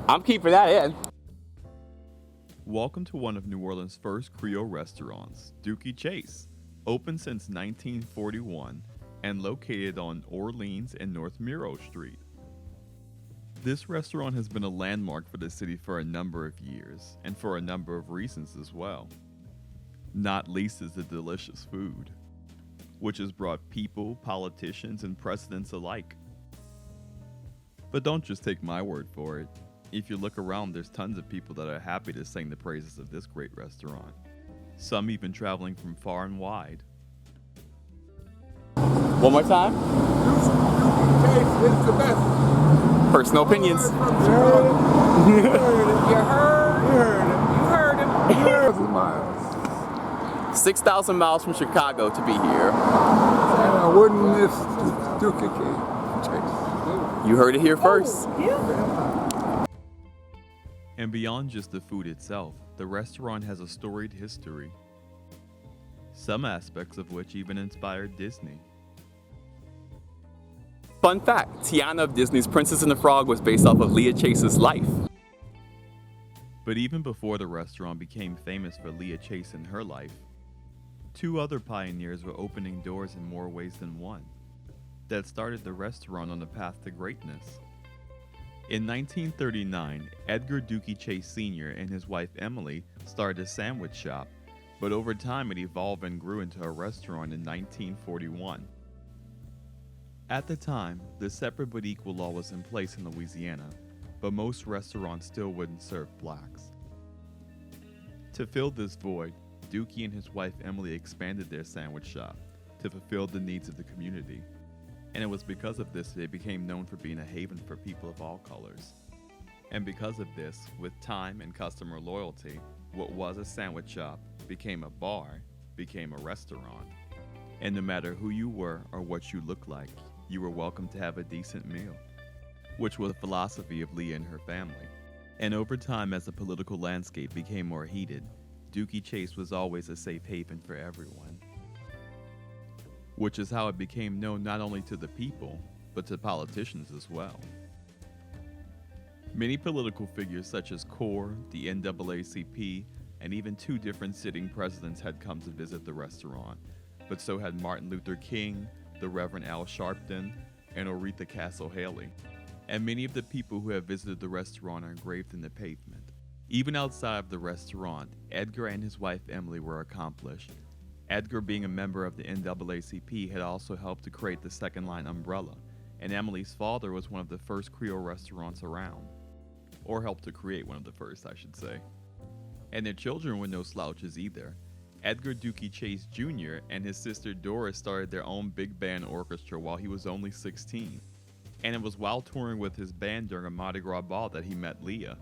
I'm keeping that in. Welcome to one of New Orleans' first Creole restaurants, Dooky Chase, open since 1941 and located on Orleans and North Miro Street. This restaurant has been a landmark for the city for a number of years, and for a number of reasons as well. Not least is the delicious food, which has brought people, politicians, and presidents alike. But don't just take my word for it. If you look around, there's tons of people that are happy to sing the praises of this great restaurant. Some even traveling from far and wide. One more time. Dooky Chase is the best. Personal opinions. You heard it. You heard it. You heard it. Miles. 6,000 miles from Chicago to be here. And I wouldn't miss Dooky Chase. You heard it here first. And beyond just the food itself, the restaurant has a storied history, some aspects of which even inspired Disney. Fun fact, Tiana of Disney's Princess and the Frog was based off of Leah Chase's life. But even before the restaurant became famous for Leah Chase and her life, two other pioneers were opening doors in more ways than one that started the restaurant on the path to greatness. In 1939, Edgar Dooky Chase Sr. and his wife Emily started a sandwich shop, but over time it evolved and grew into a restaurant in 1941. At the time, the separate but equal law was in place in Louisiana, but most restaurants still wouldn't serve blacks. To fill this void, Dooky and his wife Emily expanded their sandwich shop to fulfill the needs of the community. And it was because of this they became known for being a haven for people of all colors. And because of this, with time and customer loyalty, what was a sandwich shop became a bar, became a restaurant. And no matter who you were or what you looked like, you were welcome to have a decent meal, which was the philosophy of Leah and her family. And over time, as the political landscape became more heated, Dooky Chase was always a safe haven for everyone. Which is how it became known not only to the people, but to politicians as well. Many political figures such as CORE, the NAACP, and even two different sitting presidents had come to visit the restaurant, but so had Martin Luther King, the Reverend Al Sharpton, and Oretha Castle Haley. And many of the people who have visited the restaurant are engraved in the pavement. Even outside of the restaurant, Edgar and his wife Emily were accomplished. Edgar, being a member of the NAACP, had also helped to create the Second Line umbrella, and Emily's father was one of the first Creole restaurants around. Or helped to create one of the first, I should say. And their children were no slouches either. Edgar Dooky Chase Jr. and his sister Doris started their own big band orchestra while he was only 16. And it was while touring with his band during a Mardi Gras ball that he met Leah.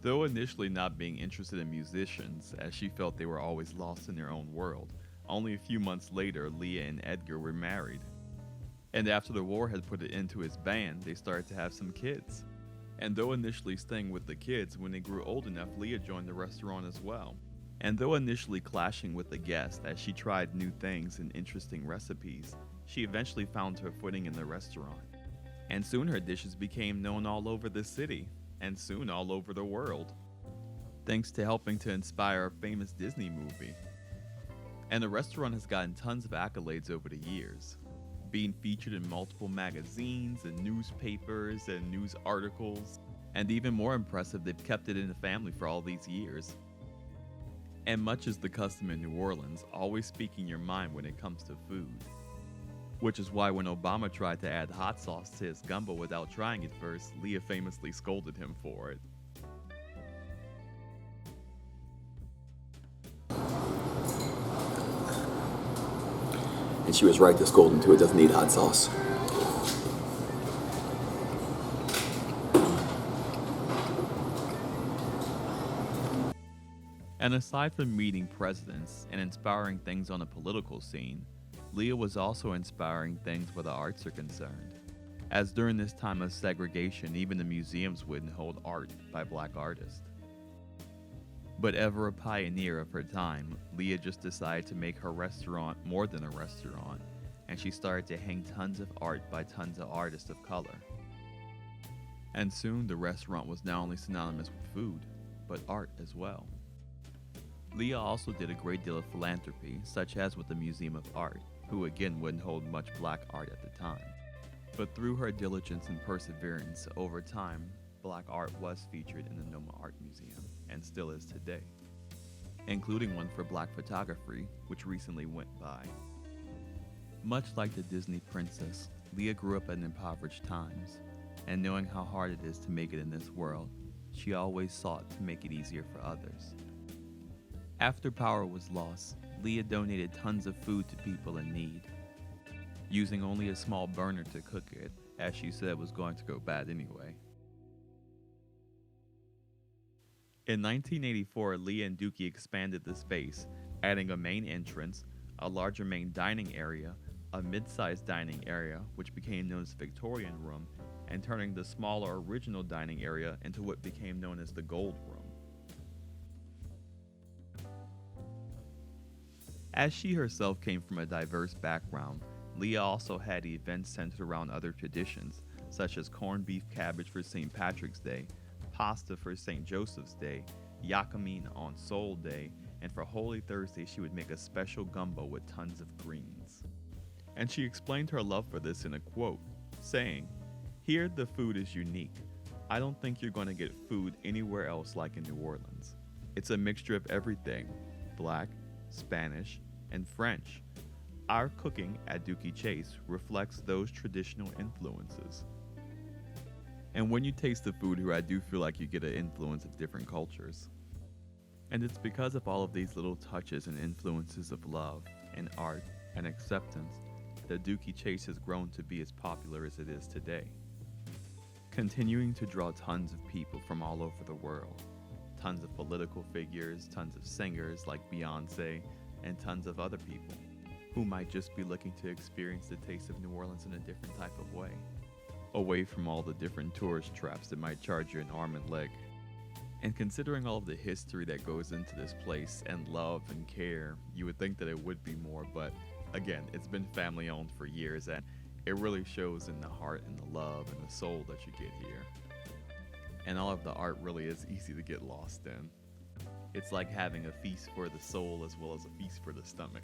Though initially not being interested in musicians, as she felt they were always lost in their own world, only a few months later, Leah and Edgar were married. And after the war had put an end to his band, they started to have some kids. And though initially staying with the kids, when they grew old enough, Leah joined the restaurant as well. And though initially clashing with the guests as she tried new things and interesting recipes, she eventually found her footing in the restaurant. And soon her dishes became known all over the city, and soon all over the world, thanks to helping to inspire a famous Disney movie. And the restaurant has gotten tons of accolades over the years, being featured in multiple magazines and newspapers and news articles, and even more impressive, they've kept it in the family for all these years. And much is the custom in New Orleans, always speaking your mind when it comes to food. Which is why when Obama tried to add hot sauce to his gumbo without trying it first, Leah famously scolded him for it. And she was right to scold him too. It doesn't need hot sauce. And aside from meeting presidents and inspiring things on the political scene, Leah was also inspiring things where the arts are concerned. As during this time of segregation, even the museums wouldn't hold art by black artists. But ever a pioneer of her time, Leah just decided to make her restaurant more than a restaurant, and she started to hang tons of art by tons of artists of color. And soon the restaurant was not only synonymous with food, but art as well. Leah also did a great deal of philanthropy, such as with the Museum of Art, who again wouldn't hold much black art at the time. But through her diligence and perseverance, over time, black art was featured in the Noma Art Museum, and still is today, including one for black photography, which recently went by. Much like the Disney princess, Leah grew up in impoverished times, and knowing how hard it is to make it in this world, she always sought to make it easier for others. After power was lost, Leah donated tons of food to people in need, using only a small burner to cook it, as she said it was going to go bad anyway. In 1984, Leah and Dooky expanded the space, adding a main entrance, a larger main dining area, a mid-sized dining area, which became known as the Victorian Room, and turning the smaller original dining area into what became known as the Gold Room. As she herself came from a diverse background, Leah also had events centered around other traditions, such as corned beef cabbage for St. Patrick's Day, pasta for St. Joseph's Day, yakimeat on Soul Day, and for Holy Thursday she would make a special gumbo with tons of greens. And she explained her love for this in a quote, saying, "Here the food is unique. I don't think you're going to get food anywhere else like in New Orleans. It's a mixture of everything, black, Spanish, and French. Our cooking at Dooky Chase reflects those traditional influences." And when you taste the food here, I do feel like you get an influence of different cultures. And it's because of all of these little touches and influences of love and art and acceptance that Dooky Chase has grown to be as popular as it is today, continuing to draw tons of people from all over the world. Tons of political figures, tons of singers like Beyonce, and tons of other people who might just be looking to experience the taste of New Orleans in a different type of way, away from all the different tourist traps that might charge you an arm and leg. And considering all of the history that goes into this place and love and care, you would think that it would be more, but again, it's been family owned for years, and it really shows in the heart and the love and the soul that you get here. And all of the art really is easy to get lost in. It's like having a feast for the soul as well as a feast for the stomach.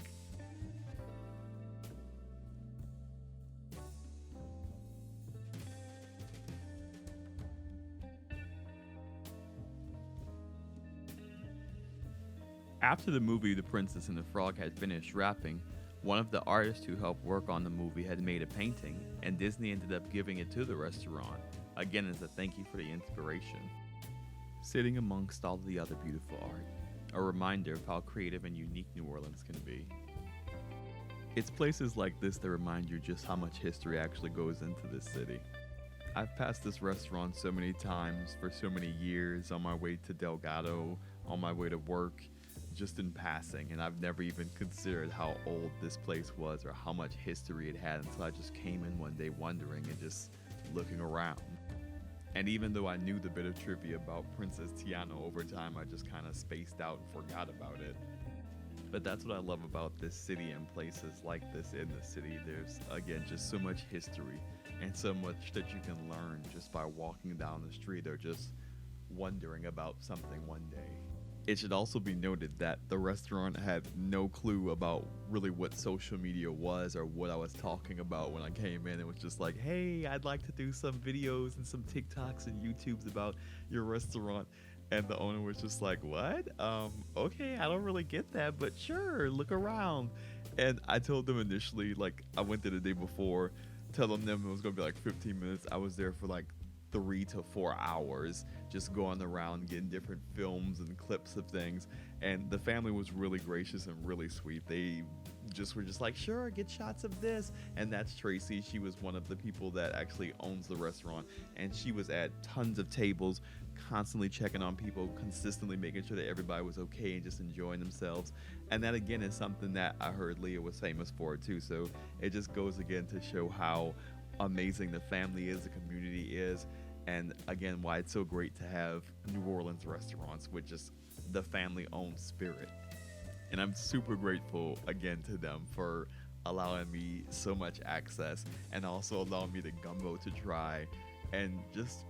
After the movie The Princess and the Frog had finished wrapping, one of the artists who helped work on the movie had made a painting, and Disney ended up giving it to the restaurant, again as a thank you for the inspiration. Sitting amongst all of the other beautiful art, a reminder of how creative and unique New Orleans can be. It's places like this that remind you just how much history actually goes into this city. I've passed this restaurant so many times for so many years on my way to Delgado, on my way to work, just in passing, and I've never even considered how old this place was or how much history it had until I just came in one day wondering and just looking around. And even though I knew the bit of trivia about Princess Tiana over time, I just kind of spaced out and forgot about it. But that's what I love about this city and places like this in the city. There's, again, just so much history and so much that you can learn just by walking down the street or just wondering about something one day. It should also be noted that the restaurant had no clue about really what social media was or what I was talking about when I came in. It was just like, hey, I'd like to do some videos and some TikToks and YouTubes about your restaurant. And the owner was just like, what? Okay, I don't really get that, but sure, look around. And I told them initially, like, I went there the day before, telling them it was gonna be like 15 minutes. I was there for like 3 to 4 hours, just going around getting different films and clips of things. And the family was really gracious and really sweet. They just were just like, sure, get shots of this. And that's Tracy. She was one of the people that actually owns the restaurant, and she was at tons of tables, constantly checking on people, consistently making sure that everybody was okay and just enjoying themselves. And that again is something that I heard Leah was famous for too. So it just goes again to show how amazing the family is, the community is, and again why it's so great to have New Orleans restaurants with just the family owned spirit. And I'm super grateful again to them for allowing me so much access and also allowing me the gumbo to try and just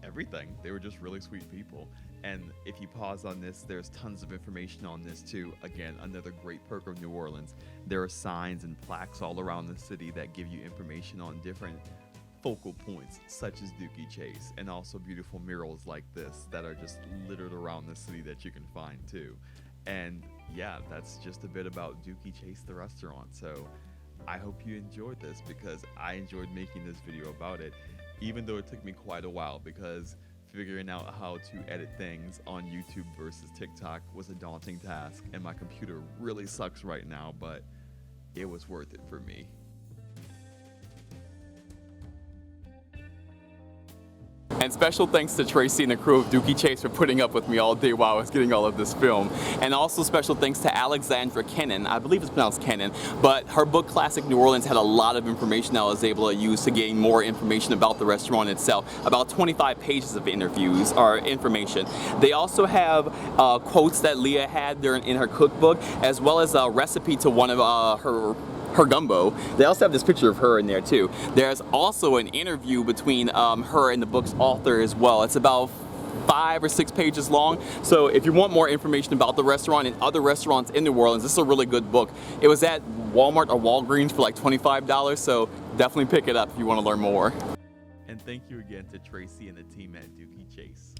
everything. They were just really sweet people. And if you pause on this, there's tons of information on this too. Again, another great perk of New Orleans. There are signs and plaques all around the city that give you information on different focal points, such as Dooky Chase, and also beautiful murals like this that are just littered around the city that you can find too. And yeah, that's just a bit about Dooky Chase, the restaurant. So I hope you enjoyed this, because I enjoyed making this video about it, even though it took me quite a while, because figuring out how to edit things on YouTube versus TikTok was a daunting task, and my computer really sucks right now, but it was worth it for me. And special thanks to Tracy and the crew of Dooky Chase for putting up with me all day while I was getting all of this film. And also special thanks to Alexandra Kennan, I believe it's pronounced Kennan, but her book Classic New Orleans had a lot of information I was able to use to gain more information about the restaurant itself. About 25 pages of interviews or information. They also have quotes that Leah had in her cookbook, as well as a recipe to one of her gumbo. They also have this picture of her in there too. There's also an interview between her and the book's author as well. It's about 5 or 6 pages long. So if you want more information about the restaurant and other restaurants in New Orleans, this is a really good book. It was at Walmart or Walgreens for like $25, so definitely pick it up if you want to learn more. And thank you again to Tracy and the team at Dooky Chase.